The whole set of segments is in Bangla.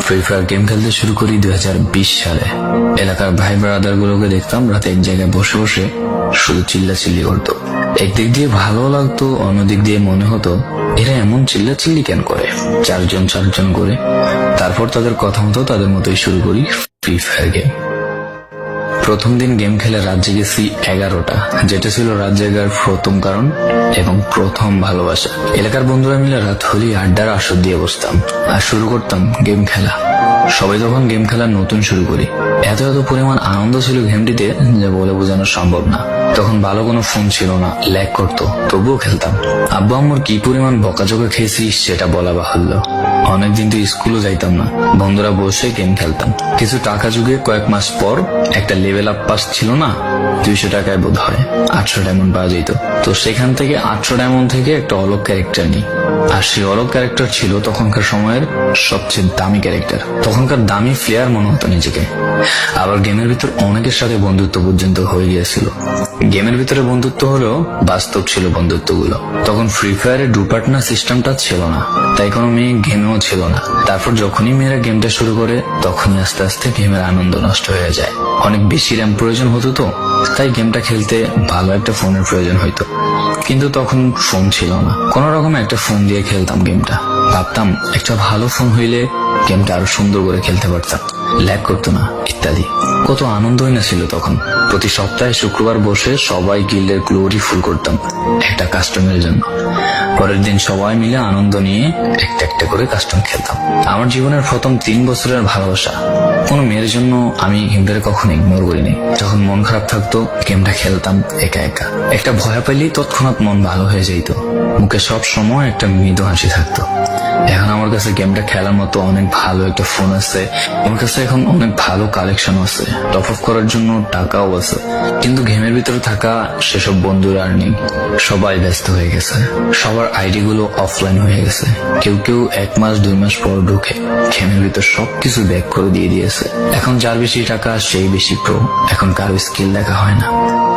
ফ্রি ফায়ার গেম খেলতে শুরু করি 2020 সালে। এলাকার ভাই ব্রাদার গুলোকে দেখতাম রাতে এক জায়গায় বসে বসে শুধু চিল্লাচিল্লি করতো। একদিক দিয়ে ভালো লাগতো, অন্যদিক দিয়ে মনে হতো এরা এমন চিল্লাচিল্লি কেন করে, চারজন করে। তারপর তাদের কথা মতো তাদের মতোই শুরু করি ফ্রি ফায়ার গেম। প্রথম দিন গেম খেলে রাত জেগেছি 11টা, যেটা ছিল রাত জায়গার প্রথম কারণ এবং প্রথম ভালোবাসা। এলাকার বন্ধুরা মিলে রাত হলেই আড্ডার আসর দিয়ে বসতাম আর শুরু করতাম গেম খেলা। সবাই যখন গেম খেলা নতুন শুরু করি, এত পরিমাণ আনন্দ ছিল গেমটিতে যে বলে বোঝানো সম্ভব না। তখন ভালো কোনো ফোন ছিল না, ল্যাগ করতো, তবুও খেলতাম। আব্বু আম্মুর কি পরিমাণ বকাঝকা খেয়েছি সেটা বলা বাহুল্য। অনেকদিন তো স্কুলও যাইতাম না, বন্ধুরা বসে গেম খেলতাম। কিছু টাকা যুগে কয়েক মাস পর একটা লেভেল আপ পাস ছিল না, 200 টাকায় বোধ হয় 800 ডায়মন্ড পাওয়া যেত। তো সেখান থেকে 800 ডায়মন্ড থেকে একটা অলগ ক্যারেক্টার নিই। আর সেই অলগ ক্যারেক্টার ছিল তখনকার সময়ের সবচেয়ে দামি ক্যারেক্টার। তখনকার দামি প্লেয়ার মনে হতো নিজেকে। আবার গেমের ভিতর অনেকের সাথে বন্ধুত্ব পর্যন্ত হয়ে গিয়েছিল। গেমের ভিতরে বন্ধুত্ব হলেও বাস্তব ছিল বন্ধুত্বগুলো। তখন ফ্রি ফায়ারে ডু পার্টনার সিস্টেমটা ছিল না, তাই কোনো মেয়ে গেমেও ছিল না। তারপর যখনই মেয়েরা গেমটা শুরু করে তখনই আস্তে আস্তে গেমের আনন্দ নষ্ট হয়ে যায়। অনেক বেশি র্যাম প্রয়োজন হতো, তো তাই গেমটা খেলতে ভালো একটা ফোনের প্রয়োজন হইতো। কিন্তু তখন ফোন ছিল না, কোন রকম একটা ফোন দিয়ে খেলতাম গেমটা। ভাবতাম একটা ভালো ফোন হইলে গেমটা আরো সুন্দর করে খেলতে পারতাম, ল্যাগ করতো না ইত্যাদি। কত আনন্দই না ছিল তখন। প্রতি সপ্তাহে শুক্রবার বসে সবাই গিল্ডের গ্লোরি ফুল করতাম একটা কাস্টমের জন্য। পরের দিন সবাই মিলে আনন্দ নিয়ে একটা একটা করে কাস্টম খেলতাম। আমার জীবনের প্রথম 3 বছরের ভালোবাসা। কোনো মেয়ের জন্য আমি গেমটাকে কখনো ইগনোর করিনি। যখন মন খারাপ থাকতো গেমটা খেলতাম একা একা। একটা ভয় পাইলেই তৎক্ষণাৎ মন ভালো হয়ে যেত, মুখে সব সময় একটা মৃদু হাসি থাকতো। এখন আমার কাছে গেমটা খেলার মতো অনেক ভালো একটা ফোন আছে, আমার কাছে এখন অনেক ভালো কালেকশন আছে, টপ আপ করার জন্য টাকাও আছে। কিন্তু গেমের ভিতরে থাকা সেসব বন্ধুরা আর নেই, সবাই ব্যস্ত হয়ে গেছে। সবার আইডি গুলো অফলাইন হয়ে গেছে। কেউ 1 মাস 2 মাস পর ঢুকে গেমের ভিতর সবকিছু ব্যাক করে দিয়ে দিয়েছে। এখন যার বেশি টাকা সেই বেশি প্রো, এখন কারো স্কিল দেখা হয় না।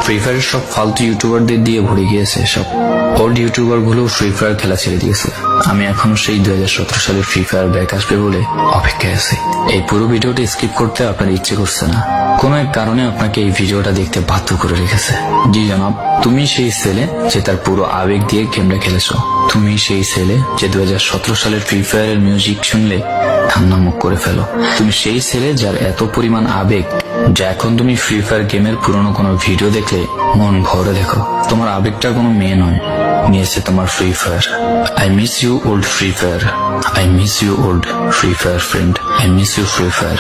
ফ্রি ফায়ারের সব ফালতু ইউটিউবারদের দিয়ে ভরে গিয়েছে সব। ওল্ড ইউটিউবার গুলো ফ্রি ফায়ার খেলা ছেড়ে দিয়েছে। আমি এখনো সেই 2017 সালে ফ্রি ফায়ার ব্যাক আসবে বলে অপেক্ষায় আছি। এই পুরো ভিডিওটা স্কিপ করতে আপনার ইচ্ছে করছে না, কোন এক কারণে আপনাকে এই ভিডিওটা দেখতে বাধ্য করে রেখেছে। জি জনাব, তুমি সেই ছেলে যে তার পুরো আবেগ দিয়ে গেমটা খেলেছো। তুমি সেই ছেলে যে 2017 সালের ফ্রি ফায়ারের মিউজিক শুনলে কান্না মুখ করে ফেলো। তুমি সেই ছেলে যার এত পরিমাণ আবেগ যা এখন তুমি ফ্রি ফায়ার গেমের পুরনো কোনো ভিডিও দেখলে মন ভরে দেখো। তোমার আবেগটা কোনো মেয়ে নয়, নিয়েছে তোমার free fire. I miss you old free fire, I miss you old free fire friend, I miss you free fire.